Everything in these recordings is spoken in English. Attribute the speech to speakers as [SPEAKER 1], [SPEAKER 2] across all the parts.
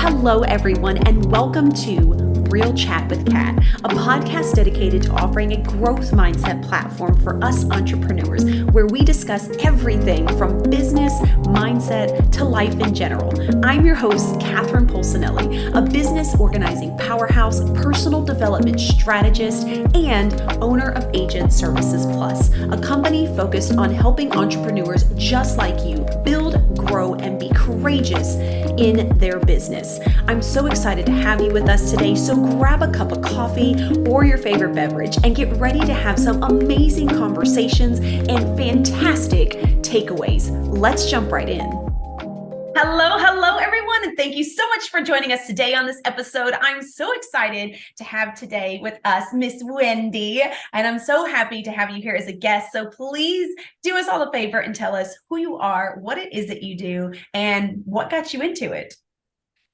[SPEAKER 1] Hello, everyone, and welcome to Real Chat with Kat, a podcast dedicated to offering a growth mindset platform for us entrepreneurs, where we discuss everything from business, mindset, to life in general. I'm your host, Catherine Polsinelli, a business organizing powerhouse, personal development strategist, and owner of Agent Services Plus, a company focused on helping entrepreneurs just like you build, grow, and be courageous in their business. I'm so excited to have you with us today, so grab a cup of coffee or your favorite beverage and get ready to have some amazing conversations and fantastic takeaways. Let's jump right in. Hello, everyone, and thank you so much for joining us today on this episode. I'm so excited to have today with us Miss Wendy, and I'm so happy to have you here as a guest. So please do us all a favor and tell us who you are, what it is that you do, and what got you into it.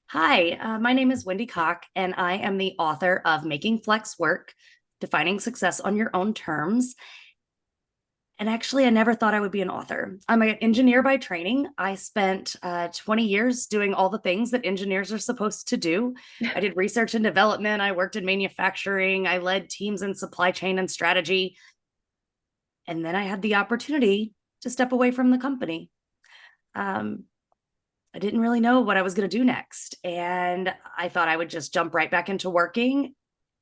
[SPEAKER 2] Hi, my name is Wendy Cocke, and I am the author of Making Flex Work, Defining Success on Your Own Terms. And actually, I never thought I would be an author. I'm an engineer by training. I spent 20 years doing all the things that engineers are supposed to do. I did research and development. I worked in manufacturing. I led teams in supply chain and strategy. And then I had the opportunity to step away from the company. I didn't really know what I was going to do next. And I thought I would just jump right back into working.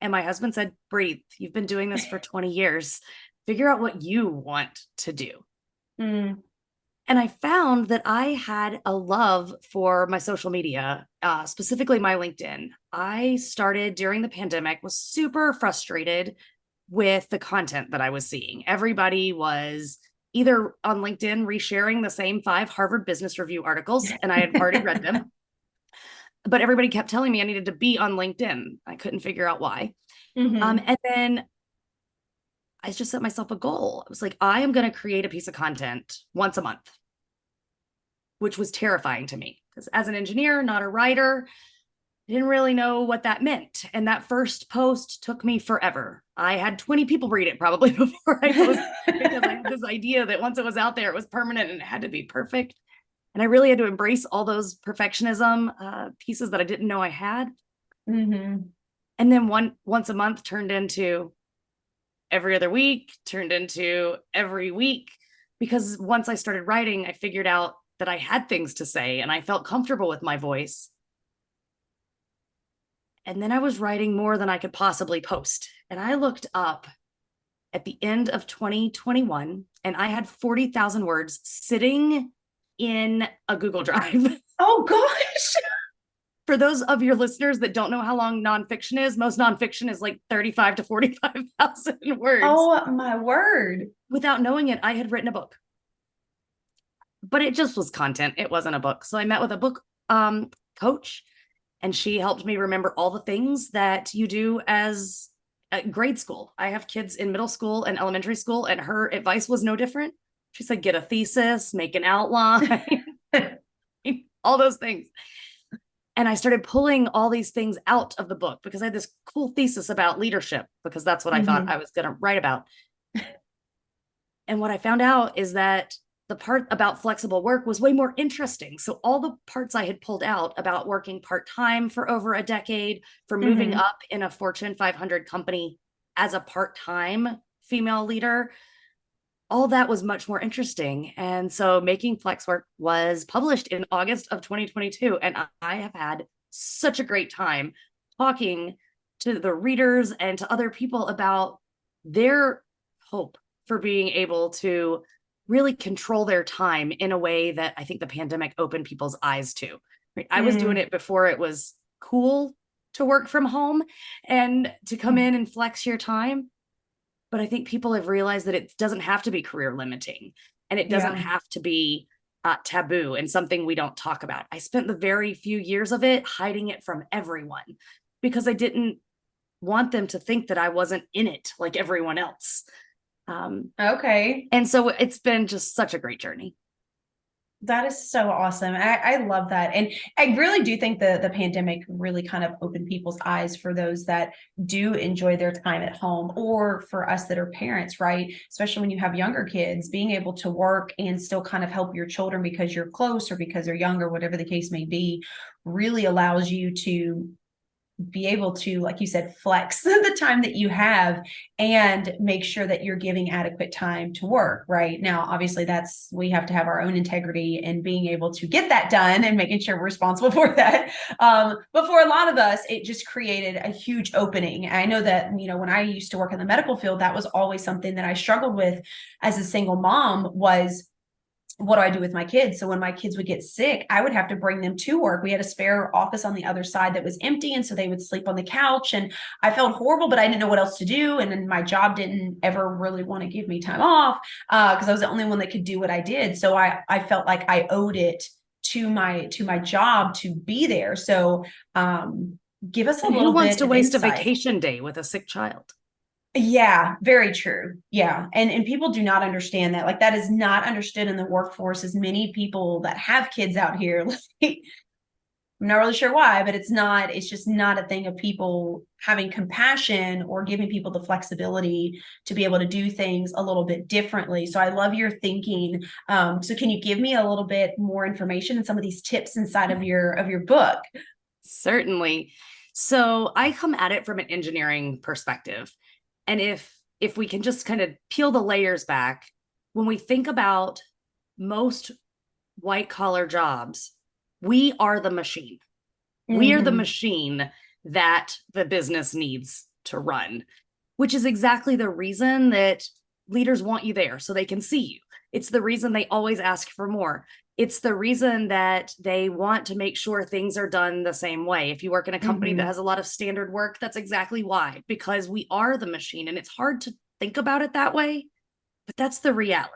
[SPEAKER 2] And my husband said, breathe. You've been doing this for 20 years. Figure out what you want to do. And I found that I had a love for my social media, specifically my LinkedIn. I started during the pandemic, was super frustrated with the content that I was seeing. Everybody was either on LinkedIn resharing the same 5 Harvard Business Review articles, and I had already read them. But everybody kept telling me I needed to be on LinkedIn. I couldn't figure out why. And then I just set myself a goal. I was like, I am going to create a piece of content once a month, which was terrifying to me because as an engineer, not a writer, I didn't really know what that meant. And that first post took me forever. I had 20 people read it probably before I posted because I had this idea that once it was out there, it was permanent and it had to be perfect. And I really had to embrace all those perfectionism pieces that I didn't know I had. And then once a month turned into every other week, turned into every week, because once I started writing, I figured out that I had things to say and I felt comfortable with my voice. And then I was writing more than I could possibly post. And I looked up at the end of 2021 and I had 40,000 words sitting in a Google Drive.
[SPEAKER 1] Oh, gosh.
[SPEAKER 2] For those of your listeners that don't know how long nonfiction is, most nonfiction is like 35 to 45,000 words.
[SPEAKER 1] Oh, my word.
[SPEAKER 2] Without knowing it, I had written a book. But it just was content. It wasn't a book. So I met with a book coach, and she helped me remember all the things that you do as at grade school. I have kids in middle school and elementary school, and her advice was no different. She said, get a thesis, make an outline, all those things. And I started pulling all these things out of the book because I had this cool thesis about leadership, because that's what I thought I was going to write about. And what I found out is that the part about flexible work was way more interesting. So all the parts I had pulled out about working part-time for over a decade, for moving up in a Fortune 500 company as a part-time female leader, all that was much more interesting. And so Making Flex Work was published in August of 2022. And I have had such a great time talking to the readers and to other people about their hope for being able to really control their time in a way that I think the pandemic opened people's eyes to. Right? I was doing it before it was cool to work from home and to come in and flex your time. But I think people have realized that it doesn't have to be career limiting, and it doesn't have to be taboo and something we don't talk about. I spent the very few years of it hiding it from everyone because I didn't want them to think that I wasn't in it like everyone else.
[SPEAKER 1] Okay.
[SPEAKER 2] And so it's been just such a great journey.
[SPEAKER 1] That is so awesome. I love that. And I really do think the pandemic really kind of opened people's eyes for those that do enjoy their time at home, or for us that are parents, right? Especially when you have younger kids, being able to work and still kind of help your children because you're close or because they're younger, whatever the case may be, really allows you to be able to, like you said, flex the time that you have and make sure that you're giving adequate time to work. Right now, obviously, that's we have to have our own integrity and being able to get that done and making sure we're responsible for that. But for a lot of us, it just created a huge opening. I know that, when I used to work in the medical field, that was always something that I struggled with as a single mom was, what do I do with my kids? So when my kids would get sick, I would have to bring them to work. We had a spare office on the other side that was empty. And so they would sleep on the couch, and I felt horrible, but I didn't know what else to do. And then my job didn't ever really want to give me time off because I was the only one that could do what I did. So I felt like I owed it to my job to be there. So give us a
[SPEAKER 2] And who
[SPEAKER 1] little
[SPEAKER 2] wants
[SPEAKER 1] bit
[SPEAKER 2] to
[SPEAKER 1] of
[SPEAKER 2] waste
[SPEAKER 1] insight.
[SPEAKER 2] a vacation day with a sick child?
[SPEAKER 1] Yeah, very true. Yeah. And people do not understand that. Like, that is not understood in the workforce. As many people that have kids out here, like, I'm not really sure why, but it's just not a thing of people having compassion or giving people the flexibility to be able to do things a little bit differently. So I love your thinking. So can you give me a little bit more information and some of these tips inside of your book?
[SPEAKER 2] Certainly. So I come at it from an engineering perspective. And if we can just kind of peel the layers back, when we think about most white collar jobs, we are the machine. We are the
[SPEAKER 1] Mm-hmm.
[SPEAKER 2] machine that the business needs to run, which is exactly the reason that leaders want you there so they can see you. It's the reason they always ask for more. It's the reason that they want to make sure things are done the same way. If you work in a company that
[SPEAKER 1] Mm-hmm.
[SPEAKER 2] has a lot of standard work, that's exactly why, because we are the machine. And it's hard to think about it that way, but that's the reality.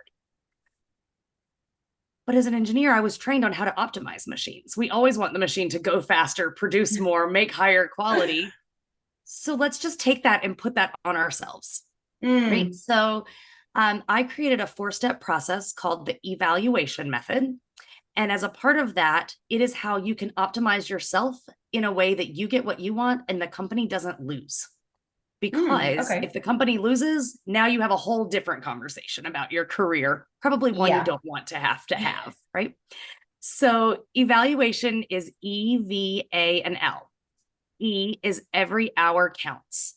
[SPEAKER 2] But as an engineer, I was trained on how to optimize machines. We always want the machine to go faster, produce more, make higher quality. So let's just take that and put that on ourselves. Right.
[SPEAKER 1] Mm.
[SPEAKER 2] So I created a 4-step process called the evaluation method. And as a part of that, it is how you can optimize yourself in a way that you get what you want and the company doesn't lose. Because
[SPEAKER 1] Okay.
[SPEAKER 2] if the company loses, now you have a whole different conversation about your career, probably one you
[SPEAKER 1] Yeah.
[SPEAKER 2] don't want to have, right? So evaluation is EVA and L. E is every hour counts.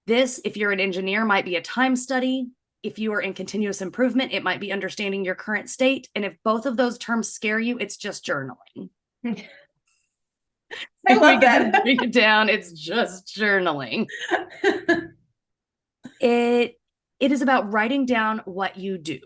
[SPEAKER 2] This, if you're an engineer, might be a time study. If you are in continuous improvement, it might be understanding your current state. And if both of those terms scare you, it's just journaling.
[SPEAKER 1] I
[SPEAKER 2] If we
[SPEAKER 1] love
[SPEAKER 2] could just
[SPEAKER 1] that.
[SPEAKER 2] break it down, it's just journaling. It is about writing down what you do.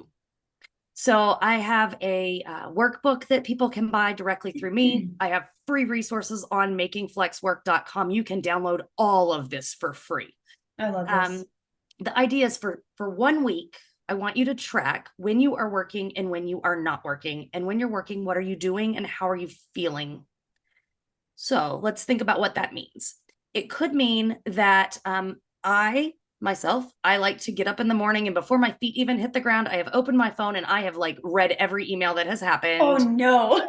[SPEAKER 2] So I have a workbook that people can buy directly through me. I have free resources on makingflexwork.com. You can download all of this for free.
[SPEAKER 1] I love this.
[SPEAKER 2] The idea is for 1 week, I want you to track when you are working and when you are not working. And when you're working, what are you doing and how are you feeling? So let's think about what that means. It could mean that I like to get up in the morning, and before my feet even hit the ground, I have opened my phone and I have like read every email that has happened.
[SPEAKER 1] Oh no.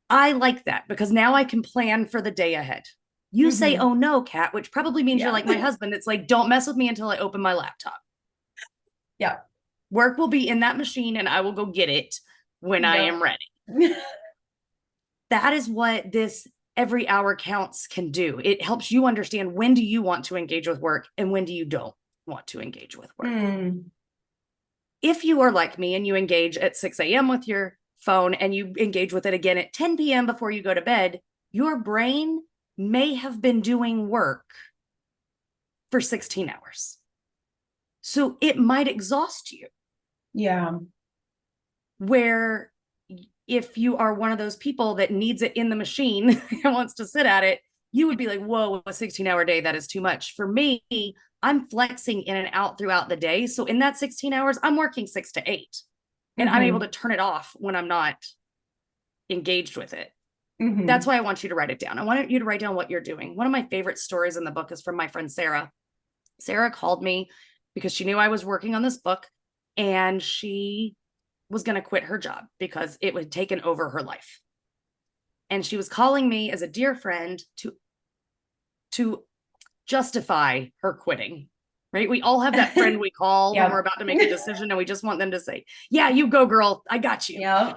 [SPEAKER 2] I like that because now I can plan for the day ahead. You say,
[SPEAKER 1] Mm-hmm.
[SPEAKER 2] oh no, Kat, which probably means
[SPEAKER 1] Yeah.
[SPEAKER 2] you're like my husband. It's like, don't mess with me until I open my laptop.
[SPEAKER 1] Yeah.
[SPEAKER 2] Work will be in that machine and I will go get it when I am
[SPEAKER 1] Yep.
[SPEAKER 2] ready. That is what this every hour counts can do. It helps you understand, when do you want to engage with work and when do you don't want to engage with work.
[SPEAKER 1] Mm.
[SPEAKER 2] If you are like me and you engage at 6 a.m. with your phone and you engage with it again at 10 p.m. before you go to bed, your brain may have been doing work for 16 hours. So it might exhaust you.
[SPEAKER 1] Yeah.
[SPEAKER 2] Where if you are one of those people that needs it in the machine and wants to sit at it, you would be like, whoa, a 16-hour day, that is too much. For me, I'm flexing in and out throughout the day. So in that 16 hours, I'm working 6 to 8 and I'm able to turn it off when I'm not engaged with it.
[SPEAKER 1] Mm-hmm.
[SPEAKER 2] That's why I want you to write it down. I want you to write down what you're doing. One of my favorite stories in the book is from my friend Sarah. Sarah called me because she knew I was working on this book, and she was going to quit her job because it had taken over her life. And she was calling me as a dear friend to justify her quitting, right? We all have that friend we call when we're about to make a decision and we just want them to say, yeah, you go, girl. I got you.
[SPEAKER 3] Yeah.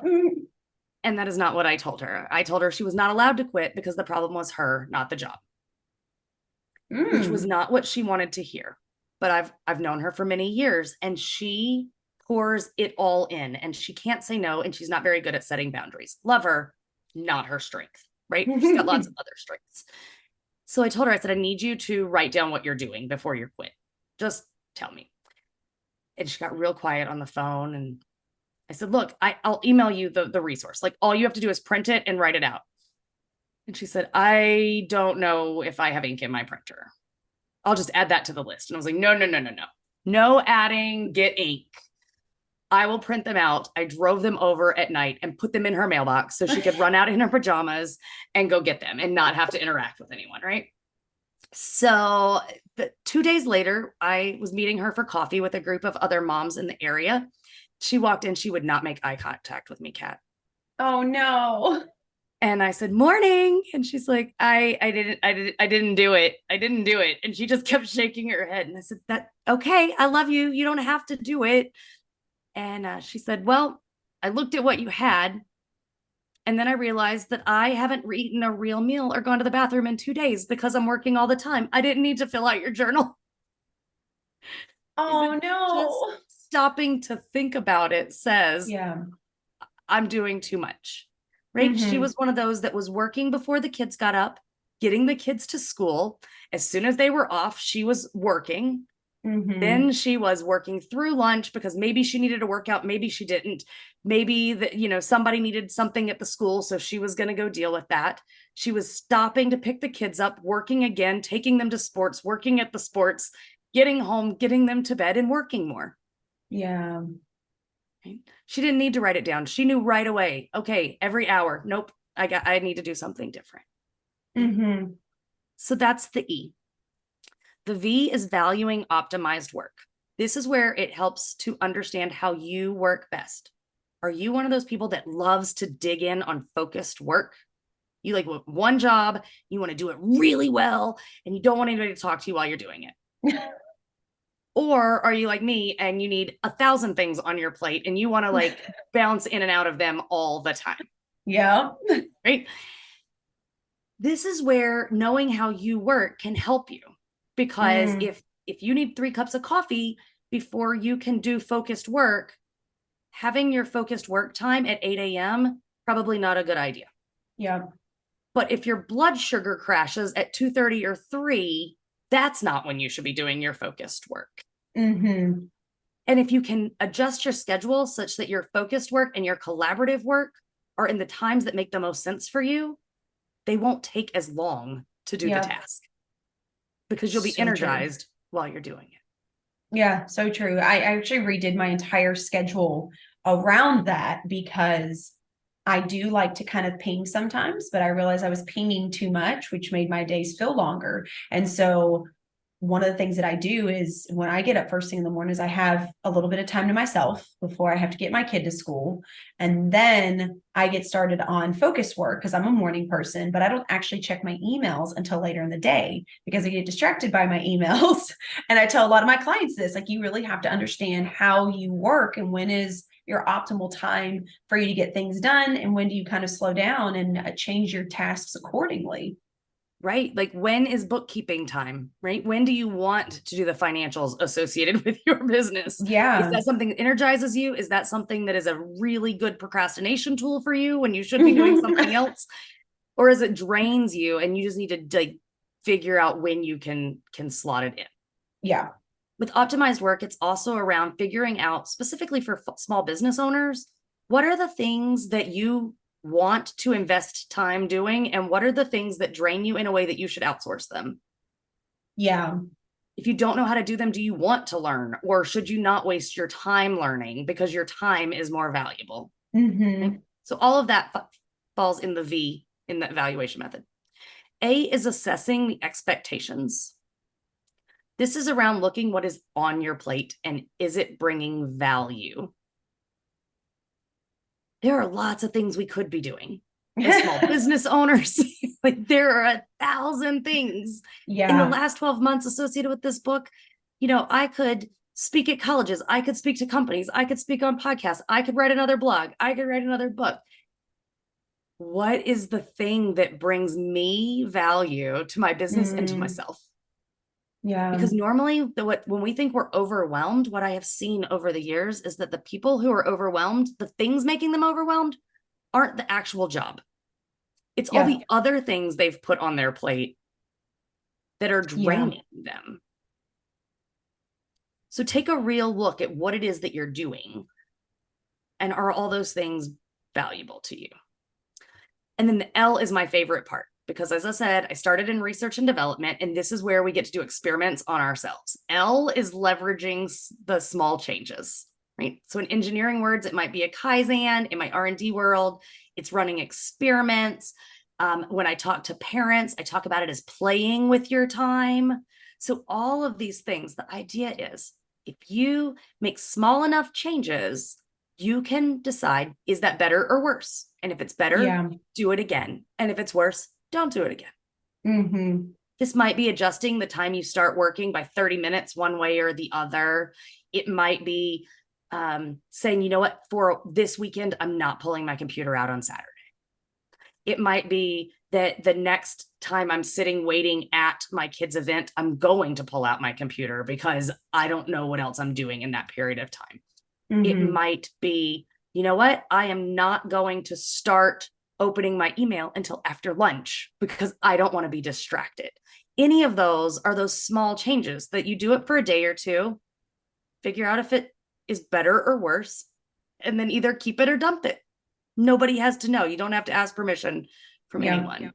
[SPEAKER 2] And that is not what I told her. I told her she was not allowed to quit because the problem was her, not the job, which was not what she wanted to hear. But I've known her for many years, and she pours it all in, and she can't say no, and she's not very good at setting boundaries. Love her, not her strength, right? She's got lots of other strengths. So I told her, I said, I need you to write down what you're doing before you quit. Just tell me. And she got real quiet on the phone. And I said, look, I'll email you the resource. Like, all you have to do is print it and write it out. And she said, I don't know if I have ink in my printer. I'll just add that to the list. And I was like, no. No adding, get ink. I will print them out. I drove them over at night and put them in her mailbox so she could run out in her pajamas and go get them and not have to interact with anyone, right? So 2 days later, I was meeting her for coffee with a group of other moms in the area. She walked in. She would not make eye contact with me, Kat.
[SPEAKER 3] Oh, no.
[SPEAKER 2] And I said, morning. And she's like, I didn't do it. I didn't do it. And she just kept shaking her head. And I said, okay, I love you. You don't have to do it. And she said, well, I looked at what you had. And then I realized that I haven't eaten a real meal or gone to the bathroom in 2 days because I'm working all the time. I didn't need to fill out your journal.
[SPEAKER 3] Oh, no.
[SPEAKER 2] Just stopping to think about it says,
[SPEAKER 3] yeah,
[SPEAKER 2] I'm doing too much, right?
[SPEAKER 3] Mm-hmm.
[SPEAKER 2] She was one of those that was working before the kids got up, getting the kids to school. As soon as they were off, she was working.
[SPEAKER 3] Mm-hmm.
[SPEAKER 2] Then she was working through lunch because maybe she needed a workout, maybe she didn't. Maybe that, somebody needed something at the school, so she was going to go deal with that. She was stopping to pick the kids up, working again, taking them to sports, working at the sports, getting home, getting them to bed, and working more.
[SPEAKER 3] Yeah.
[SPEAKER 2] Right? She didn't need to write it down. She knew right away, okay, every hour, nope, I need to do something different.
[SPEAKER 3] Mm-hmm.
[SPEAKER 2] So that's the E. The V is valuing optimized work. This is where it helps to understand how you work best. Are you one of those people that loves to dig in on focused work? You like one job, you want to do it really well, and you don't want anybody to talk to you while you're doing it. Or are you like me and you need 1,000 things on your plate and you want to like bounce in and out of them all the time?
[SPEAKER 3] Yeah.
[SPEAKER 2] Right? This is where knowing how you work can help you. Because if you need 3 cups of coffee before you can do focused work, having your focused work time at 8 a.m., probably not a good idea.
[SPEAKER 3] Yeah.
[SPEAKER 2] But if your blood sugar crashes at 2:30 or 3, that's not when you should be doing your focused work.
[SPEAKER 3] Mm-hmm.
[SPEAKER 2] And if you can adjust your schedule such that your focused work and your collaborative work are in the times that make the most sense for you, they won't take as long to do the task. Because you'll be energized while you're doing it.
[SPEAKER 3] Yeah, so true. I actually redid my entire schedule around that because I do like to kind of ping sometimes, but I realized I was pinging too much, which made my days feel longer. And so one of the things that I do is when I get up first thing in the morning is I have a little bit of time to myself before I have to get my kid to school. And then I get started on focus work because I'm a morning person, but I don't actually check my emails until later in the day because I get distracted by my emails. And I tell a lot of my clients this, like, you really have to understand how you work and when is your optimal time for you to get things done. And when do you kind of slow down and change your tasks accordingly?
[SPEAKER 2] Right? Like, when is bookkeeping time, right? When do you want to do the financials associated with your business?
[SPEAKER 3] Yeah.
[SPEAKER 2] Is that something that energizes you? Is that something that is a really good procrastination tool for you when you should be doing something else? Or is it drains you and you just need to like figure out when you can slot it in?
[SPEAKER 3] Yeah.
[SPEAKER 2] With optimized work, it's also around figuring out, specifically for small business owners, what are the things that you want to invest time doing, and what are the things that drain you in a way that you should outsource them?
[SPEAKER 3] Yeah.
[SPEAKER 2] If you don't know how to do them, do you want to learn, or should you not waste your time learning because your time is more valuable?
[SPEAKER 3] Mm-hmm.
[SPEAKER 2] Okay? So all of that falls in the V in the evaluation method. A is assessing the expectations. This is around looking what is on your plate and is it bringing value? there are lots of things we could be doing as small business owners. Like there are 1,000 things in the last 12 months associated with this book. I could speak at colleges. I could speak to companies. I could speak on podcasts. I could write another blog. I could write another book. What is the thing that brings me value to my business and to myself?
[SPEAKER 3] Yeah.
[SPEAKER 2] Because normally when we think we're overwhelmed, what I have seen over the years is that the people who are overwhelmed, the things making them overwhelmed aren't the actual job. It's all the other things they've put on their plate that are draining them. So take a real look at what it is that you're doing. And are all those things valuable to you? And then the L is my favorite part, because as I said, I started in research and development, and this is where we get to do experiments on ourselves. L is leveraging the small changes, right? So in engineering words, it might be a Kaizen. In my R&D world, it's running experiments. When I talk to parents, I talk about it as playing with your time. So all of these things, the idea is if you make small enough changes, you can decide, is that better or worse? And if it's better, do it again. And if it's worse, don't do it again.
[SPEAKER 3] Mm-hmm.
[SPEAKER 2] This might be adjusting the time you start working by 30 minutes one way or the other. It might be saying, you know what, for this weekend, I'm not pulling my computer out on Saturday. It might be that the next time I'm sitting waiting at my kid's event, I'm going to pull out my computer because I don't know what else I'm doing in that period of time. Mm-hmm. It might be, you know what, I am not going to start opening my email until after lunch because I don't want to be distracted. Any of those are those small changes that you do it for a day or two, figure out if it is better or worse, and then either keep it or dump it. Nobody has to know. You don't have to ask permission from anyone. Yeah.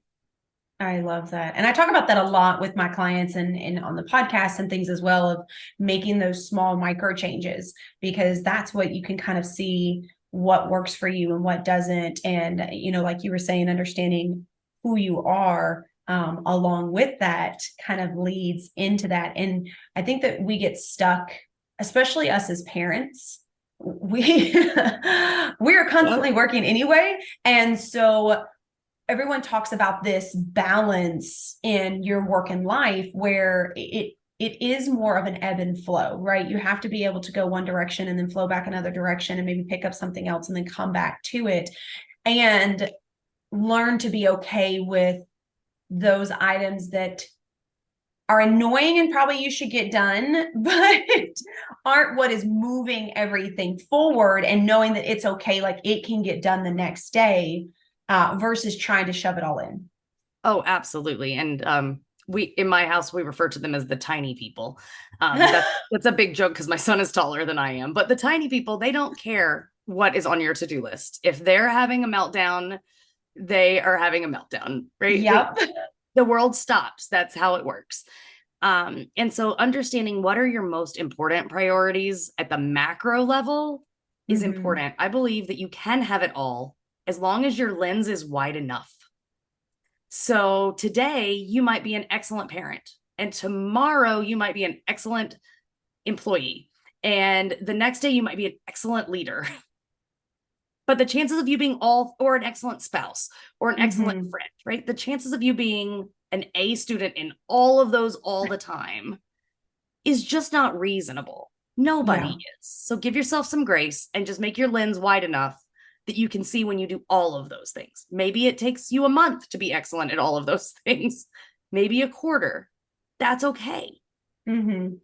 [SPEAKER 3] I love that. And I talk about that a lot with my clients and on the podcast and things as well, of making those small micro changes, because that's what you can kind of see what works for you and what doesn't. And, like you were saying, understanding who you are along with that kind of leads into that. And I think that we get stuck, especially us as parents. We are constantly working anyway. And so everyone talks about this balance in your work and life where it is more of an ebb and flow, right? You have to be able to go one direction and then flow back another direction and maybe pick up something else and then come back to it, and learn to be okay with those items that are annoying and probably you should get done, but aren't what is moving everything forward, and knowing that it's okay, like it can get done the next day, versus trying to shove it all in.
[SPEAKER 2] Oh, absolutely. And in my house, we refer to them as the tiny people. That's a big joke because my son is taller than I am, but the tiny people, they don't care what is on your to-do list. If they're having a meltdown, they are having a meltdown, right?
[SPEAKER 3] Yep.
[SPEAKER 2] The world stops. That's how it works. And so understanding what are your most important priorities at the macro level is important. I believe that you can have it all as long as your lens is wide enough. So today you might be an excellent parent, and tomorrow you might be an excellent employee, and the next day you might be an excellent leader. But the chances of you being or an excellent spouse or an excellent friend, right? The chances of you being an A student in all of those all the time is just not reasonable. Nobody is. So give yourself some grace and just make your lens wide enough that you can see when you do all of those things. Maybe it takes you a month to be excellent at all of those things, maybe a quarter. That's okay.
[SPEAKER 3] No,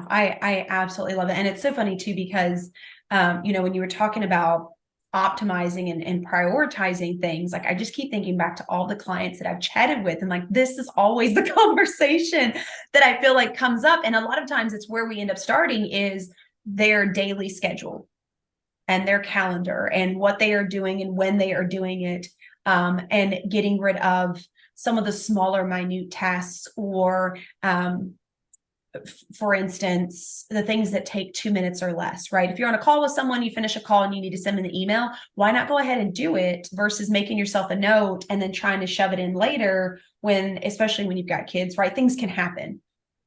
[SPEAKER 3] I absolutely love it. And it's so funny too, because, when you were talking about optimizing and prioritizing things, like I just keep thinking back to all the clients that I've chatted with, and like, this is always the conversation that I feel like comes up. And a lot of times it's where we end up starting is their daily schedule and their calendar and what they are doing and when they are doing it, and getting rid of some of the smaller, minute tasks, or, for instance, the things that take 2 minutes or less, right? If you're on a call with someone, you finish a call and you need to send them an email, why not go ahead and do it versus making yourself a note and then trying to shove it in later, especially when you've got kids, right? Things can happen.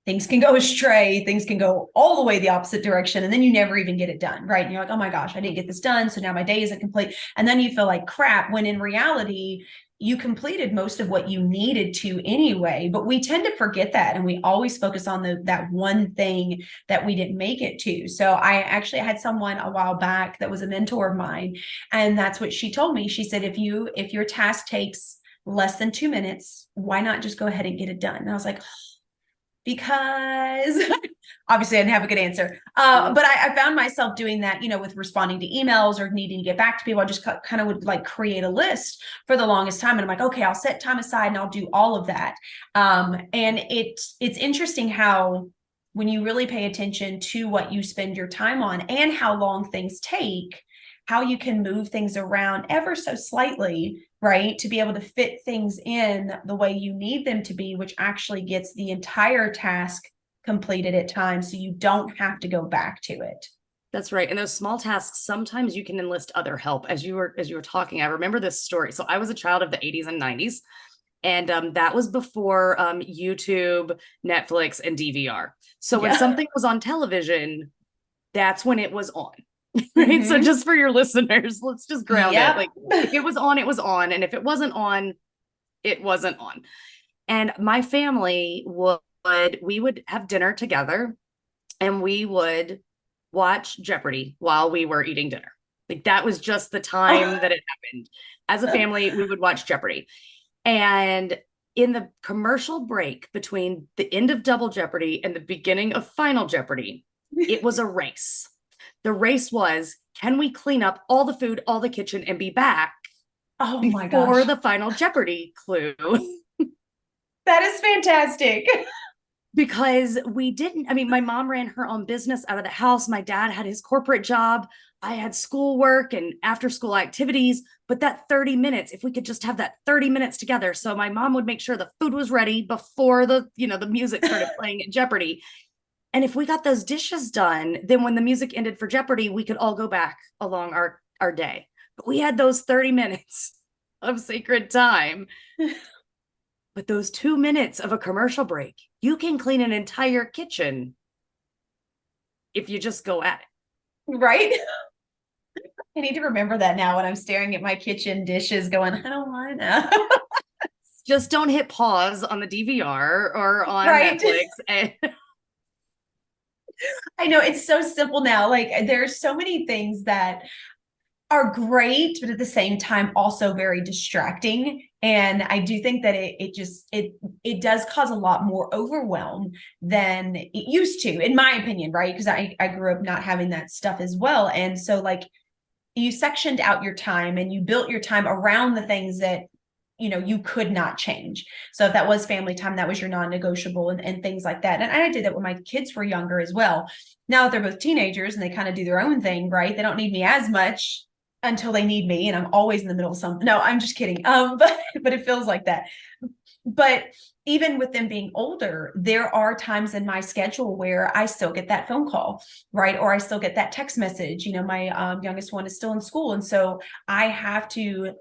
[SPEAKER 3] things can go astray, things can go all the way the opposite direction, and then you never even get it done, right? And you're like, oh my gosh, I didn't get this done, so now my day isn't complete. And then you feel like crap, when in reality, you completed most of what you needed to anyway. But we tend to forget that, and we always focus on that one thing that we didn't make it to. So I actually had someone a while back that was a mentor of mine, and that's what she told me. She said, if your task takes less than 2 minutes, why not just go ahead and get it done? And I was like, because obviously I didn't have a good answer. But I found myself doing that, with responding to emails or needing to get back to people. I just kind of would like create a list for the longest time. And I'm like, okay, I'll set time aside and I'll do all of that. And it's interesting how when you really pay attention to what you spend your time on and how long things take, how you can move things around ever so slightly, right? To be able to fit things in the way you need them to be, which actually gets the entire task completed at times. So you don't have to go back to it.
[SPEAKER 2] That's right. And those small tasks, sometimes you can enlist other help. As you were talking, I remember this story. So I was a child of the 80s and 90s. And that was before YouTube, Netflix, and DVR. So when something was on television, that's when it was on. Right. Mm-hmm. So just for your listeners, let's just ground it. Like if it was on, it was on. And if it wasn't on, it wasn't on. And my family we would have dinner together and we would watch Jeopardy while we were eating dinner. Like that was just the time that it happened. As a family, we would watch Jeopardy. And in the commercial break between the end of Double Jeopardy and the beginning of Final Jeopardy, it was a race. The race was, can we clean up all the food, all the kitchen, and be back before the Final Jeopardy clue?
[SPEAKER 3] That is fantastic.
[SPEAKER 2] Because we didn't, my mom ran her own business out of the house. My dad had his corporate job. I had schoolwork and after school activities, but that 30 minutes, if we could just have that 30 minutes together. So my mom would make sure the food was ready before the music started playing at Jeopardy. And if we got those dishes done, then when the music ended for Jeopardy, we could all go back along our day. But we had those 30 minutes of sacred time. But those 2 minutes of a commercial break, you can clean an entire kitchen if you just go at it.
[SPEAKER 3] Right? I need to remember that now when I'm staring at my kitchen dishes going, I don't want to.
[SPEAKER 2] Just don't hit pause on the DVR or on Netflix. And
[SPEAKER 3] I know it's so simple now. Like there's so many things that are great, but at the same time also very distracting. And I do think that it does cause a lot more overwhelm than it used to, in my opinion, right? Because I grew up not having that stuff as well. And so like you sectioned out your time and you built your time around the things that you could not change. So if that was family time, that was your non-negotiable and things like that. And I did that when my kids were younger as well. Now that they're both teenagers and they kind of do their own thing, right? They don't need me as much until they need me. And I'm always in the middle of something. No, I'm just kidding. But it feels like that. But even with them being older, there are times in my schedule where I still get that phone call, right? Or I still get that text message. My youngest one is still in school. And so I have to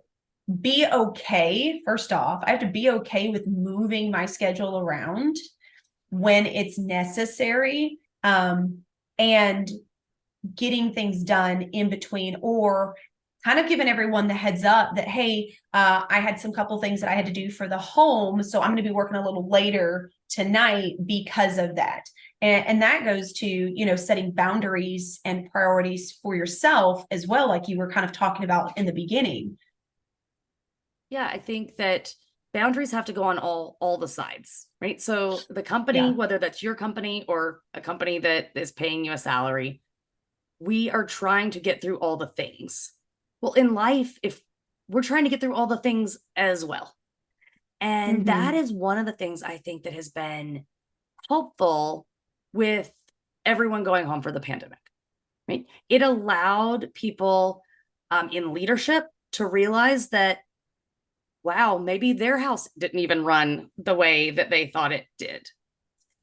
[SPEAKER 3] be okay. First off, I have to be okay with moving my schedule around when it's necessary, and getting things done in between, or kind of giving everyone the heads up that, hey, I had some couple things that I had to do for the home, so I'm going to be working a little later tonight because of that. And that goes to, setting boundaries and priorities for yourself as well, like you were kind of talking about in the beginning.
[SPEAKER 2] Yeah, I think that boundaries have to go on all the sides, right? So the company, whether that's your company or a company that is paying you a salary, we are trying to get through all the things. Well, in life, if we're trying to get through all the things as well. And that is one of the things I think that has been helpful with everyone going home for the pandemic, right? It allowed people in leadership to realize that, wow, maybe their house didn't even run the way that they thought it did.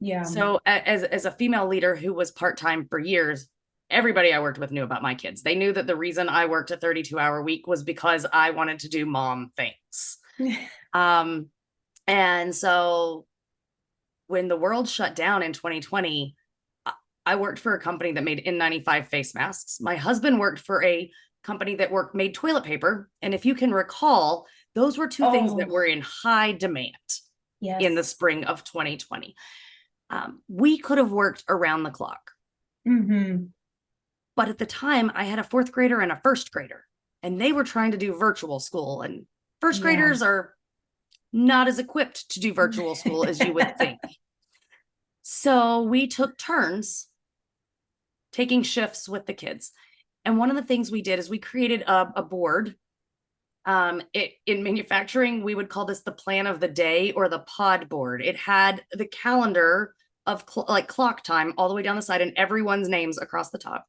[SPEAKER 3] Yeah.
[SPEAKER 2] So as a female leader who was part-time for years, everybody I worked with knew about my kids. They knew that the reason I worked a 32-hour week was because I wanted to do mom things. And so when the world shut down in 2020, I worked for a company that made N95 face masks. My husband worked for a company that made toilet paper. And if you can recall, those were two things that were in high demand in the spring of 2020. We could have worked around the clock.
[SPEAKER 3] Mm-hmm.
[SPEAKER 2] But at the time, I had a fourth grader and a first grader, and they were trying to do virtual school. And first graders are not as equipped to do virtual school as you would think. So we took turns taking shifts with the kids. And one of the things we did is we created a board. In manufacturing, we would call this the plan of the day or the pod board. It had the calendar of like clock time all the way down the side and everyone's names across the top.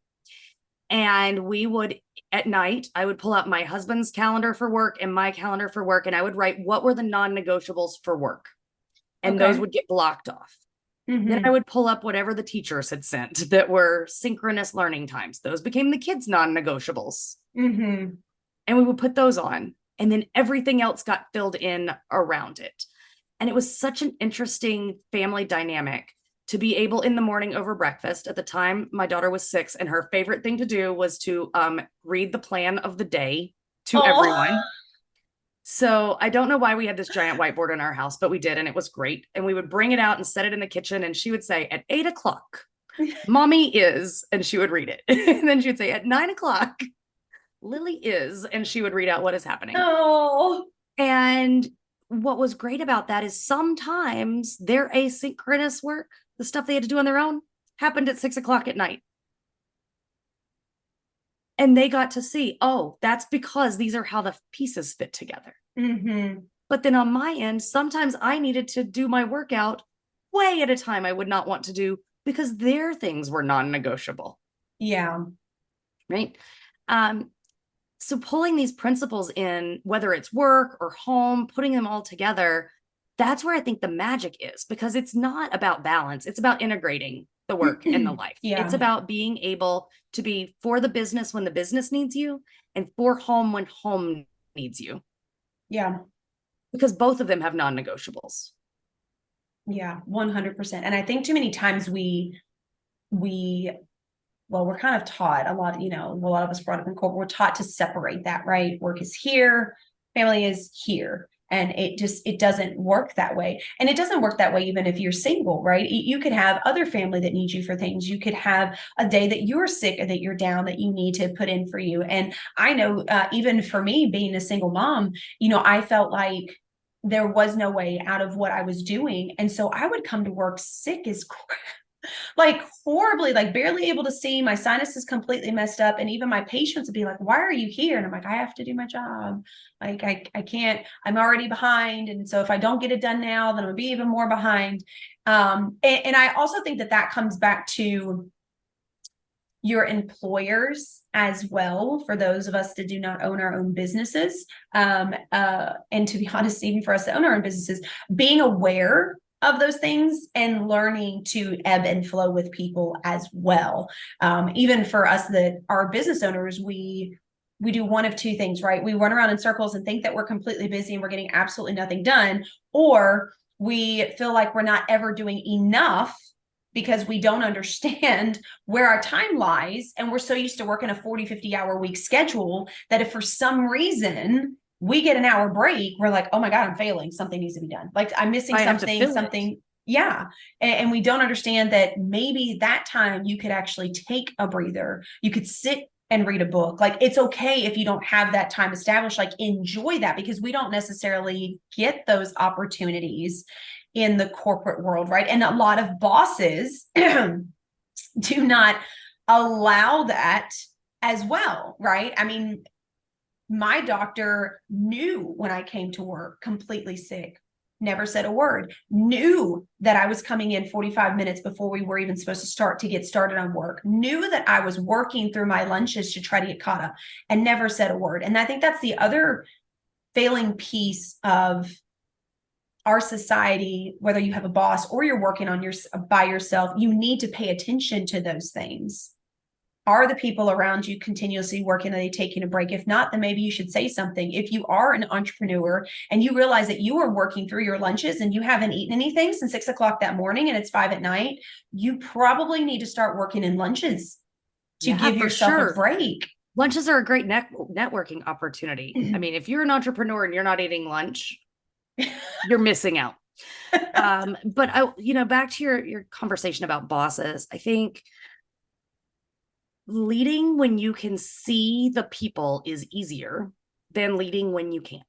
[SPEAKER 2] And we would, at night, I would pull out my husband's calendar for work and my calendar for work, and I would write what were the non-negotiables for work. And those would get blocked off. Mm-hmm. Then I would pull up whatever the teachers had sent that were synchronous learning times. Those became the kids' non-negotiables. Mm-hmm. And we would put those on. And then everything else got filled in around it. And it was such an interesting family dynamic to be able in the morning over breakfast. At the time, my daughter was 6, and her favorite thing to do was to read the plan of the day to everyone. So I don't know why we had this giant whiteboard in our house, but we did, and it was great. And we would bring it out and set it in the kitchen, and she would say, at 8 o'clock, mommy is, and she would read it. And then she would say, at 9 o'clock, Lily is, and she would read out what is happening. And what was great about that is sometimes their asynchronous work, the stuff they had to do on their own, happened at 6 o'clock at night. And they got to see, that's because these are how the pieces fit together. Mm-hmm. But then on my end, sometimes I needed to do my workout way at a time I would not want to do because their things were non-negotiable.
[SPEAKER 3] Yeah.
[SPEAKER 2] Right. So pulling these principles in, whether it's work or home, putting them all together, that's where I think the magic is, because it's not about balance. It's about integrating the work and the life. Yeah. It's about being able to be for the business when the business needs you and for home when home needs you.
[SPEAKER 3] Yeah.
[SPEAKER 2] Because both of them have non-negotiables.
[SPEAKER 3] Yeah, 100%. And I think too many times we're kind of taught a lot, a lot of us brought up in corporate, we're taught to separate that, right? Work is here, family is here. And it doesn't work that way. And it doesn't work that way even if you're single, right? You could have other family that needs you for things. You could have a day that you're sick or that you're down that you need to put in for you. And I know even for me being a single mom, I felt like there was no way out of what I was doing. And so I would come to work sick as crap. Like horribly, like barely able to see, my sinus is completely messed up. And even my patients would be like, why are you here? And I'm like, I have to do my job. Like, I can't, I'm already behind. And so if I don't get it done now, then I'll be even more behind. And I also think that comes back to your employers as well, for those of us that do not own our own businesses. And to be honest, even for us to own our own businesses, being aware of those things and learning to ebb and flow with people as well. Even for us that are business owners, we do one of two things, right? We run around in circles and think that we're completely busy and we're getting absolutely nothing done, or we feel like we're not ever doing enough because we don't understand where our time lies. And we're so used to working a 40, 50-hour week schedule that if for some reason we get an hour break, we're like, oh my God, I'm failing. Something needs to be done. Like I'm missing something. Yeah. And we don't understand that maybe that time you could actually take a breather. You could sit and read a book. Like it's okay if you don't have that time established, like enjoy that, because we don't necessarily get those opportunities in the corporate world. Right. And a lot of bosses do not allow that as well. Right. I mean, my doctor knew when I came to work completely sick, never said a word, knew that I was coming in 45 minutes before we were even supposed to get started on work, knew that I was working through my lunches to try to get caught up, and never said a word. And I think that's the other failing piece of our society, whether you have a boss or you're working by yourself, you need to pay attention to those things. Are the people around you continuously working? Are they taking a break? If not, then maybe you should say something. If you are an entrepreneur and you realize that you are working through your lunches and you haven't eaten anything since 6 o'clock that morning and it's 5 p.m, you probably need to start working in lunches to give
[SPEAKER 2] for
[SPEAKER 3] yourself
[SPEAKER 2] sure.
[SPEAKER 3] a break.
[SPEAKER 2] Lunches are a great networking opportunity. I mean, if you're an entrepreneur and you're not eating lunch, you're missing out. But back to your conversation about bosses, I think leading when you can see the people is easier than leading when you can't.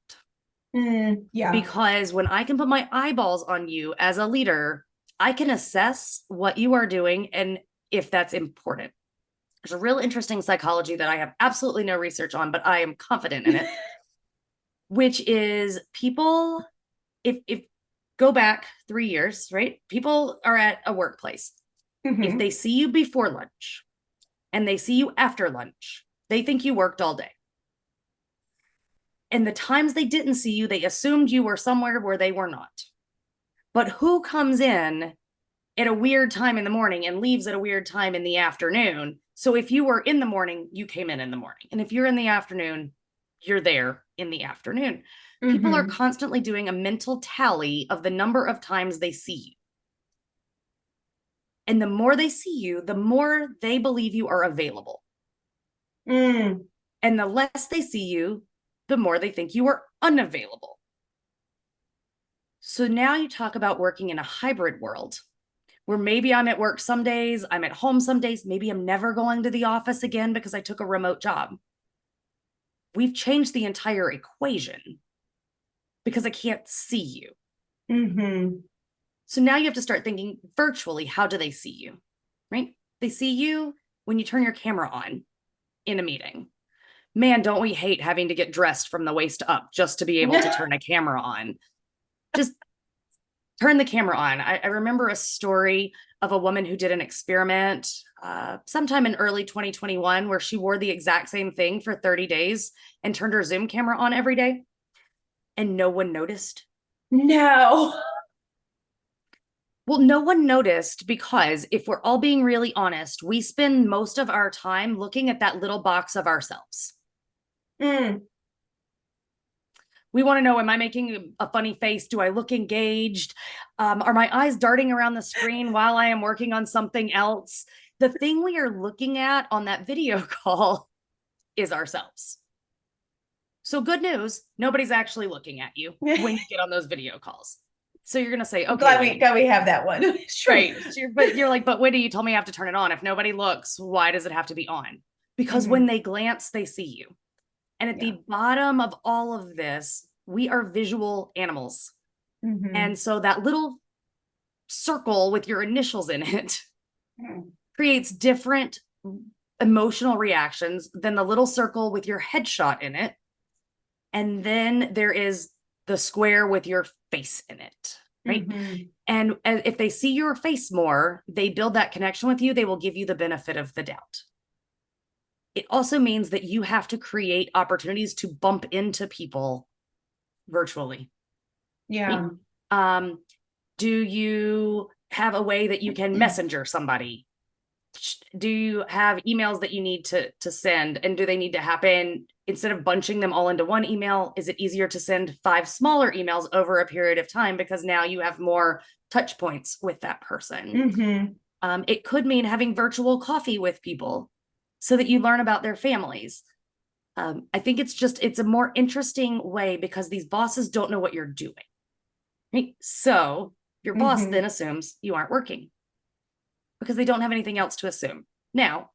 [SPEAKER 3] Yeah.
[SPEAKER 2] Because when I can put my eyeballs on you as a leader, I can assess what you are doing and if that's important. There's a real interesting psychology that I have absolutely no research on, but I am confident in it, which is people, if go back 3 years, right? People are at a workplace. If they see you before lunch and they see you after lunch, they think you worked all day. And the times they didn't see you, they assumed you were somewhere where they were not. But who comes in at a weird time in the morning and leaves at a weird time in the afternoon? So if you were in the morning, you came in the morning. And if you're in the afternoon, you're there in the afternoon. People are constantly doing a mental tally of the number of times they see you. And the more they see you, the more they believe you are available. And the less they see you, the more they think you are unavailable. So now you talk about working in a hybrid world where maybe I'm at work some days, I'm at home some days, maybe I'm never going to the office again because I took a remote job. We've changed the entire equation because I can't see you. So now you have to start thinking virtually, how do they see you, right? They see you when you turn your camera on in a meeting. Man, don't we hate having to get dressed from the waist up just to be able to turn a camera on? Just turn the camera on. I remember a story of a woman who did an experiment sometime in early 2021 where she wore the exact same thing for 30 days and turned her Zoom camera on every day. And no one noticed.
[SPEAKER 3] No.
[SPEAKER 2] Well, no one noticed because if we're all being really honest, we spend most of our time looking at that little box of ourselves. We want to know, am I making a funny face? Do I look engaged? Are my eyes darting around the screen while I am working on something else? The thing we are looking at on that video call is ourselves. So good news, nobody's actually looking at you when you get on those video calls. So you're going to say, okay.
[SPEAKER 3] Glad we have that one.
[SPEAKER 2] Right. But you're like, but Wendy, you told me I have to turn it on. If nobody looks, why does it have to be on? Because when they glance, they see you. And at the bottom of all of this, we are visual animals. And so that little circle with your initials in it creates different emotional reactions than the little circle with your headshot in it. And then there is the square with your face in it, right? And if they see your face more, they build that connection with you. They will give you the benefit of the doubt. It also means that you have to create opportunities to bump into people virtually.
[SPEAKER 3] Yeah.
[SPEAKER 2] Do you have a way that you can messenger somebody? Do you have emails that you need to send? And do they need to happen instead of bunching them all into one email? Is it easier to send 5 smaller emails over a period of time because now you have more touch points with that person? It could mean having virtual coffee with people so that you learn about their families. I think it's a more interesting way because these bosses don't know what you're doing. Right? So your boss then assumes you aren't working because they don't have anything else to assume. Now,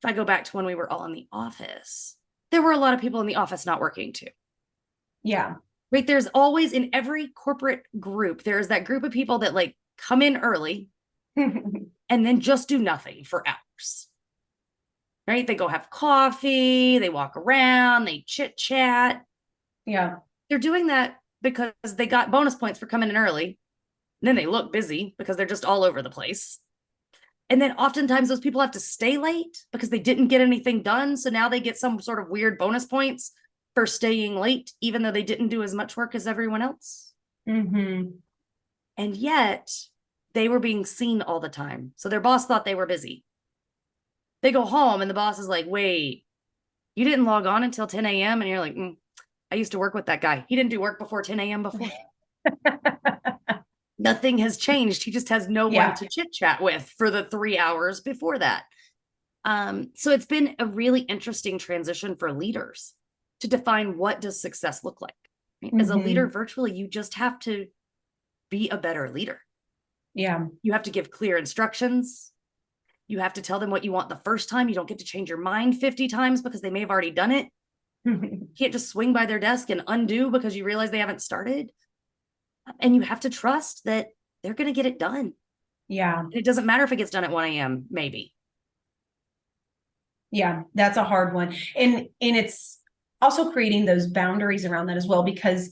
[SPEAKER 2] if I go back to when we were all in the office, there were a lot of people in the office not working too.
[SPEAKER 3] Yeah.
[SPEAKER 2] Right? There's always in every corporate group, there's that group of people that like come in early and then just do nothing for hours. Right? They go have coffee, they walk around, they chit chat.
[SPEAKER 3] Yeah.
[SPEAKER 2] They're doing that because they got bonus points for coming in early. And then they look busy because they're just all over the place. And then oftentimes those people have to stay late because they didn't get anything done. So now they get some sort of weird bonus points for staying late, even though they didn't do as much work as everyone else. And yet they were being seen all the time. So their boss thought they were busy. They go home and the boss is like, wait, you didn't log on until 10 a.m. And you're like, I used to work with that guy. He didn't do work before 10 a.m. before. Nothing has changed. He just has no one to chit chat with for the 3 hours before that. So it's been a really interesting transition for leaders to define, what does success look like? As a leader virtually, you just have to be a better leader.
[SPEAKER 3] Yeah.
[SPEAKER 2] You have to give clear instructions. You have to tell them what you want the first time. You don't get to change your mind 50 times because they may have already done it. You can't just swing by their desk and undo because you realize they haven't started. And you have to trust that they're going to get it done.
[SPEAKER 3] Yeah.
[SPEAKER 2] And it doesn't matter if it gets done at 1 a.m., maybe.
[SPEAKER 3] Yeah, that's a hard one. And it's also creating those boundaries around that as well, because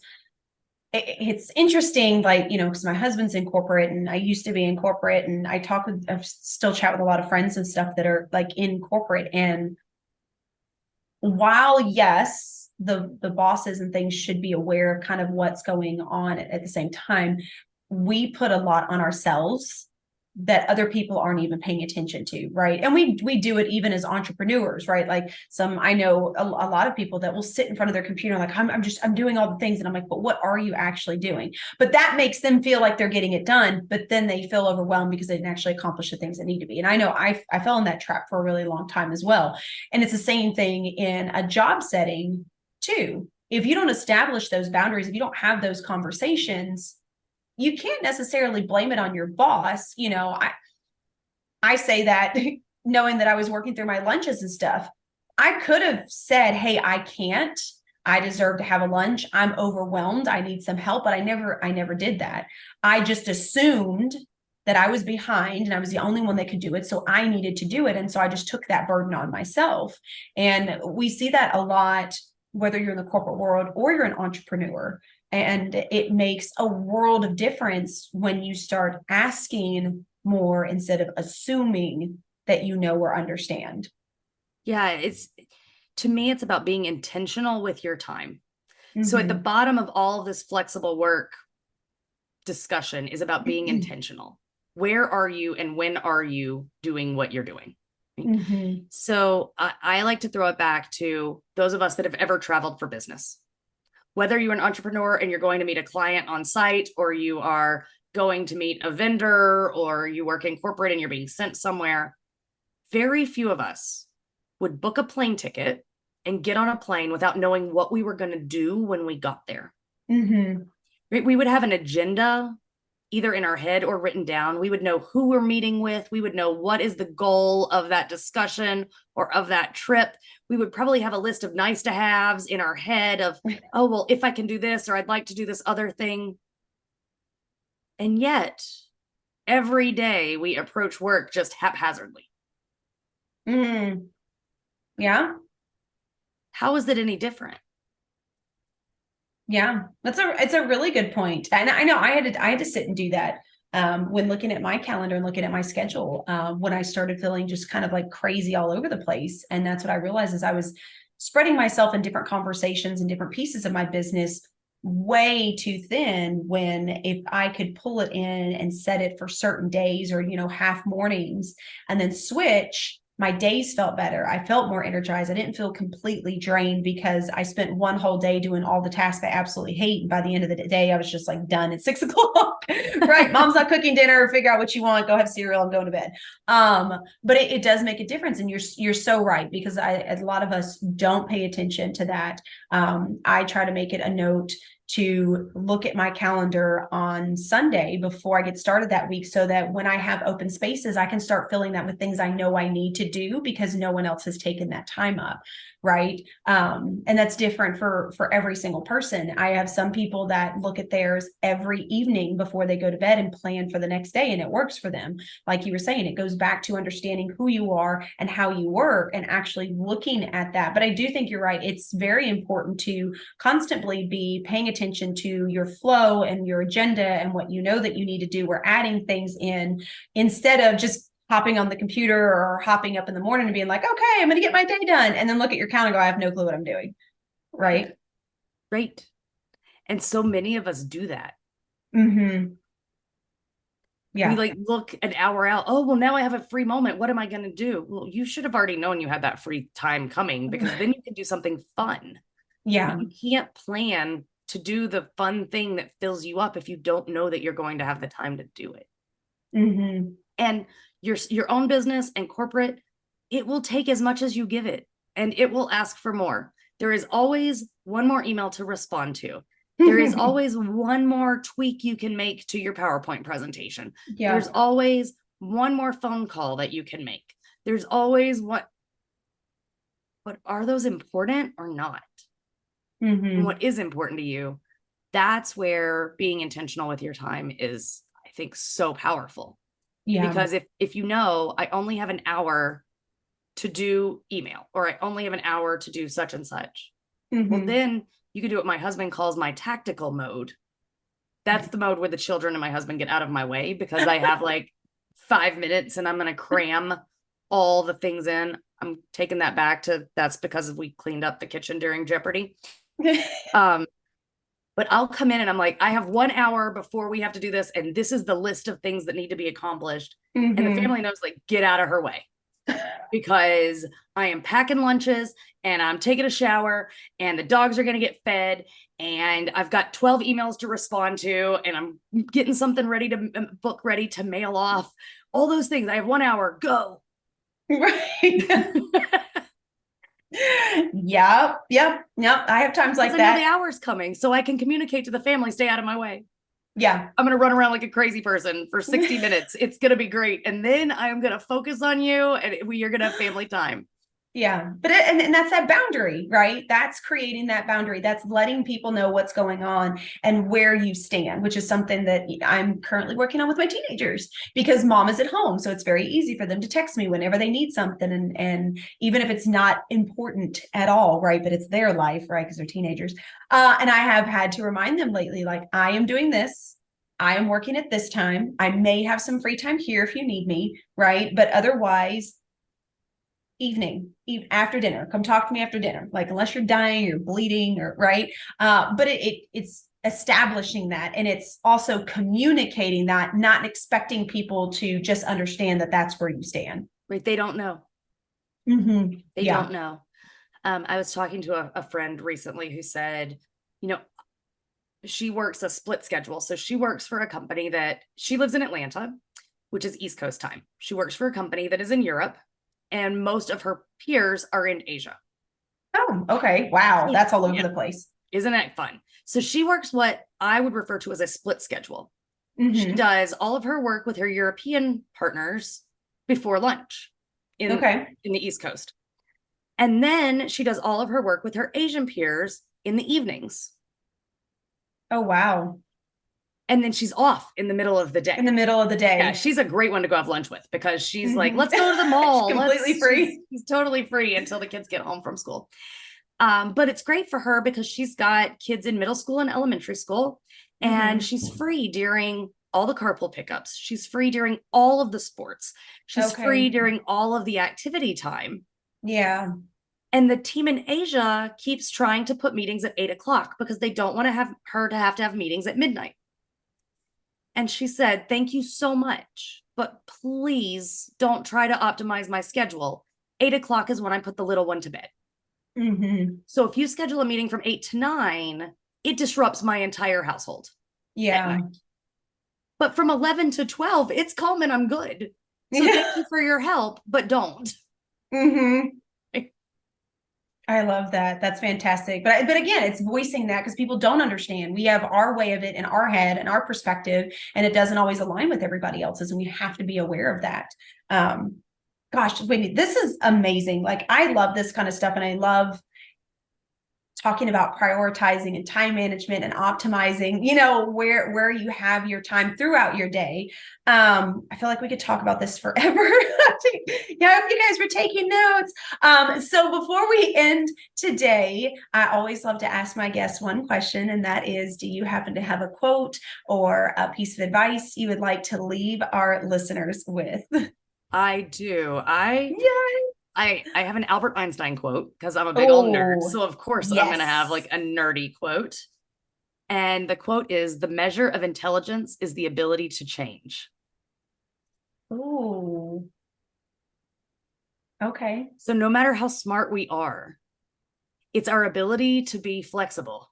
[SPEAKER 3] it's interesting, like, because my husband's in corporate and I used to be in corporate, and I still chat with a lot of friends and stuff that are like in corporate. And while, yes, the bosses and things should be aware of kind of what's going on, at the same time, we put a lot on ourselves that other people aren't even paying attention to, right? And we do it even as entrepreneurs, right? Like I know a lot of people that will sit in front of their computer like, I'm doing all the things, and I'm like, but what are you actually doing? But that makes them feel like they're getting it done, but then they feel overwhelmed because they didn't actually accomplish the things that need to be. And I know I fell in that trap for a really long time as well. And it's the same thing in a job setting too. If you don't establish those boundaries, if you don't have those conversations, you can't necessarily blame it on your boss. I say that knowing that I was working through my lunches and stuff. I could have said, hey, I can't. I deserve to have a lunch. I'm overwhelmed. I need some help. But I never did that. I just assumed that I was behind and I was the only one that could do it. So I needed to do it. And so I just took that burden on myself. And we see that a lot, whether you're in the corporate world or you're an entrepreneur. And it makes a world of difference when you start asking more instead of assuming that you know or understand.
[SPEAKER 2] Yeah, to me, it's about being intentional with your time. So at the bottom of all of this flexible work discussion is about being intentional. Where are you and when are you doing what you're doing? So I like to throw it back to those of us that have ever traveled for business. Whether you're an entrepreneur and you're going to meet a client on site, or you are going to meet a vendor, or you work in corporate and you're being sent somewhere, very few of us would book a plane ticket and get on a plane without knowing what we were going to do when we got there. We would have an agenda either in our head or written down. We would know who we're meeting with. We would know what is the goal of that discussion or of that trip. We would probably have a list of nice to haves in our head of, oh, well, if I can do this, or I'd like to do this other thing. And yet every day we approach work just haphazardly.
[SPEAKER 3] Yeah.
[SPEAKER 2] How is it any different?
[SPEAKER 3] Yeah, it's a really good point. And I know I had to sit and do that when looking at my calendar and looking at my schedule when I started feeling just kind of like crazy all over the place. And that's what I realized, is I was spreading myself in different conversations and different pieces of my business way too thin, when if I could pull it in and set it for certain days, or half mornings, and then switch, my days felt better. I felt more energized. I didn't feel completely drained because I spent one whole day doing all the tasks I absolutely hate. And by the end of the day, I was just like done at 6 o'clock, right? Mom's not cooking dinner. Figure out what you want. Go have cereal. I'm going to bed. But it does make a difference. And you're so right, because a lot of us don't pay attention to that. I try to make it a note to look at my calendar on Sunday before I get started that week, so that when I have open spaces, I can start filling that with things I know I need to do because no one else has taken that time up. Right. And that's different for every single person. I have some people that look at theirs every evening before they go to bed and plan for the next day, and it works for them. Like you were saying, it goes back to understanding who you are and how you work and actually looking at that. But I do think you're right. It's very important to constantly be paying attention to your flow and your agenda and what you know that you need to do. We're adding things in instead of just hopping on the computer or hopping up in the morning and being like, okay, I'm going to get my day done. And then look at your calendar and go, I have no clue what I'm doing. Right.
[SPEAKER 2] Right. And so many of us do that.
[SPEAKER 3] Yeah.
[SPEAKER 2] We like look an hour out. Oh, well, now I have a free moment. What am I going to do? Well, you should have already known you had that free time coming, because then you can do something fun.
[SPEAKER 3] Yeah.
[SPEAKER 2] You can't plan to do the fun thing that fills you up if you don't know that you're going to have the time to do it.
[SPEAKER 3] Mm-hmm.
[SPEAKER 2] And your own business and corporate, it will take as much as you give it, and it will ask for more. There is always one more email to respond to. There is always one more tweak you can make to your PowerPoint presentation.
[SPEAKER 3] Yeah.
[SPEAKER 2] There's always one more phone call that you can make. There's always what, but are those important or not?
[SPEAKER 3] Mm-hmm.
[SPEAKER 2] And what is important to you? That's where being intentional with your time is, I think, so powerful.
[SPEAKER 3] Yeah.
[SPEAKER 2] Because if you know, I only have an hour to do email, or I only have an hour to do such and such.
[SPEAKER 3] Mm-hmm.
[SPEAKER 2] Well, then you can do what my husband calls my tactical mode. That's the mode where the children and my husband get out of my way, because I have like 5 minutes and I'm going to cram all the things in. I'm taking that back to, that's because we cleaned up the kitchen during Jeopardy. But I'll come in and I'm like, I have 1 hour before we have to do this, and this is the list of things that need to be accomplished.
[SPEAKER 3] Mm-hmm.
[SPEAKER 2] And the family knows, like, get out of her way, because I am packing lunches and I'm taking a shower and the dogs are going to get fed and I've got 12 emails to respond to and I'm getting something ready to book, ready to mail off, all those things. I have 1 hour, go.
[SPEAKER 3] Right. Yep. I have times like
[SPEAKER 2] I
[SPEAKER 3] that.
[SPEAKER 2] know the hour's coming, so I can communicate to the family, stay out of my way.
[SPEAKER 3] Yeah.
[SPEAKER 2] I'm going to run around like a crazy person for 60 minutes. It's going to be great. And then I'm going to focus on you, and you're going to have family time.
[SPEAKER 3] Yeah. But and that's that boundary, right? That's creating that boundary. That's letting people know what's going on and where you stand, which is something that I'm currently working on with my teenagers, because mom is at home. So it's very easy for them to text me whenever they need something. And even if it's not important at all, right? But it's their life, right? Because they're teenagers. And I have had to remind them lately, like, I am doing this. I am working at this time. I may have some free time here if you need me, right? But otherwise, evening, after dinner, come talk to me after dinner, like, unless you're dying, you're bleeding, or right. But it's establishing that, and it's also communicating that, not expecting people to just understand that that's where you stand.
[SPEAKER 2] Right. They don't know.
[SPEAKER 3] Mm-hmm.
[SPEAKER 2] They don't know. I was talking to a friend recently who said, she works a split schedule. So she works for a company that, she lives in Atlanta, which is East Coast time. She works for a company that is in Europe, and most of her peers are in Asia.
[SPEAKER 3] Oh, okay. Wow. That's all over the place.
[SPEAKER 2] Isn't that fun? So she works what I would refer to as a split schedule.
[SPEAKER 3] Mm-hmm.
[SPEAKER 2] She does all of her work with her European partners before lunch in the East Coast. And then she does all of her work with her Asian peers in the evenings.
[SPEAKER 3] Oh, wow.
[SPEAKER 2] And then she's off in the middle of the day.
[SPEAKER 3] Yeah,
[SPEAKER 2] she's a great one to go have lunch with, because she's like, let's go to the mall.
[SPEAKER 3] Completely free.
[SPEAKER 2] She's totally free until the kids get home from school. But it's great for her because she's got kids in middle school and elementary school, and she's free during all the carpool pickups. She's free during all of the sports. She's free during all of the activity time.
[SPEAKER 3] Yeah.
[SPEAKER 2] And the team in Asia keeps trying to put meetings at 8:00 because they don't want to have her to have meetings at midnight. And she said, thank you so much, but please don't try to optimize my schedule. 8:00 is when I put the little one to bed.
[SPEAKER 3] Mm-hmm.
[SPEAKER 2] So if you schedule a meeting from 8 to 9, it disrupts my entire household.
[SPEAKER 3] Yeah.
[SPEAKER 2] But from 11 to 12, it's calm and I'm good. So thank you for your help, but don't.
[SPEAKER 3] Mm-hmm. I love that. That's fantastic. But again, it's voicing that, because people don't understand. We have our way of it in our head and our perspective, and it doesn't always align with everybody else's. And we have to be aware of that. Gosh, Wendy, this is amazing. Like, I love this kind of stuff, and I love talking about prioritizing and time management and optimizing, where you have your time throughout your day. I feel like we could talk about this forever. Yeah, I hope you guys were taking notes. So before we end today, I always love to ask my guests one question, and that is, do you happen to have a quote or a piece of advice you would like to leave our listeners with?
[SPEAKER 2] I do. I have an Albert Einstein quote, because I'm a big old nerd. So of course I'm going to have like a nerdy quote. And the quote is, the measure of intelligence is the ability to change.
[SPEAKER 3] Ooh. Okay.
[SPEAKER 2] So no matter how smart we are, it's our ability to be flexible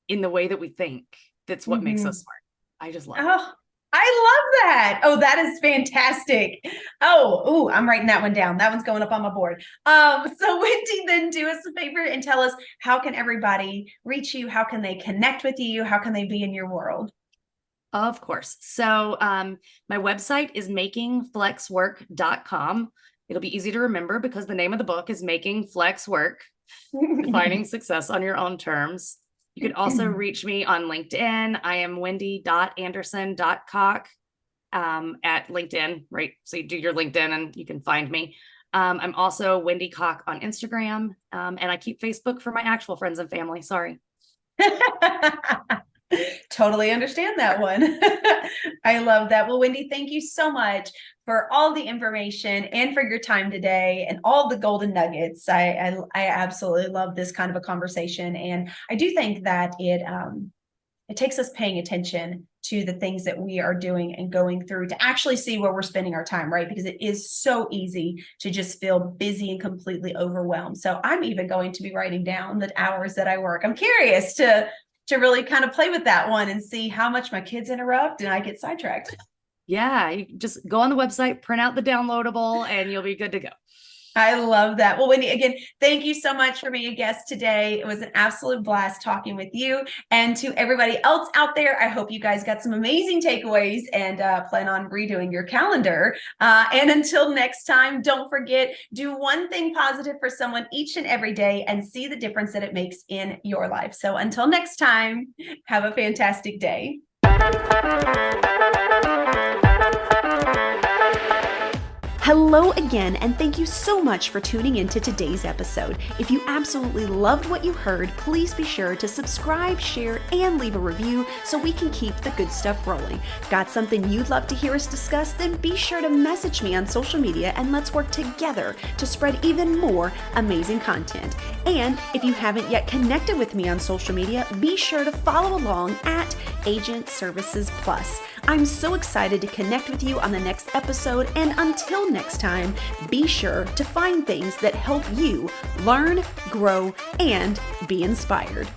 [SPEAKER 2] in the way that we think. That's what makes us smart. I just love it.
[SPEAKER 3] Oh, I love that. Oh, that is fantastic. Oh, I'm writing that one down. That one's going up on my board. So Wendy, then do us a favor and tell us, how can everybody reach you? How can they connect with you? How can they be in your world?
[SPEAKER 2] Of course. So my website is makingflexwork.com. It'll be easy to remember because the name of the book is Making Flex Work, Defining Success on Your Own Terms. You can also reach me on LinkedIn. I am wendy.anderson.cocke at LinkedIn, right? So you do your LinkedIn and you can find me. I'm also Wendy Cocke on Instagram. And I keep Facebook for my actual friends and family. Sorry.
[SPEAKER 3] Totally understand that one. I love that. Well, Wendy, thank you so much for all the information and for your time today and all the golden nuggets. I absolutely love this kind of a conversation. And I do think that it takes us paying attention to the things that we are doing and going through to actually see where we're spending our time, right? Because it is so easy to just feel busy and completely overwhelmed. So I'm even going to be writing down the hours that I work. I'm curious to really kind of play with that one and see how much my kids interrupt and I get sidetracked.
[SPEAKER 2] Yeah, you just go on the website, print out the downloadable, and you'll be good to go.
[SPEAKER 3] I love that. Well, Wendy, again, thank you so much for being a guest today. It was an absolute blast talking with you. And to everybody else out there, I hope you guys got some amazing takeaways and plan on redoing your calendar. And until next time, don't forget, do one thing positive for someone each and every day and see the difference that it makes in your life. So until next time, have a fantastic day.
[SPEAKER 1] Hello again, and thank you so much for tuning into today's episode. If you absolutely loved what you heard, please be sure to subscribe, share, and leave a review so we can keep the good stuff rolling. Got something you'd love to hear us discuss? Then be sure to message me on social media and let's work together to spread even more amazing content. And if you haven't yet connected with me on social media, be sure to follow along at Agent Services Plus. I'm so excited to connect with you on the next episode, and until next time, be sure to find things that help you learn, grow, and be inspired.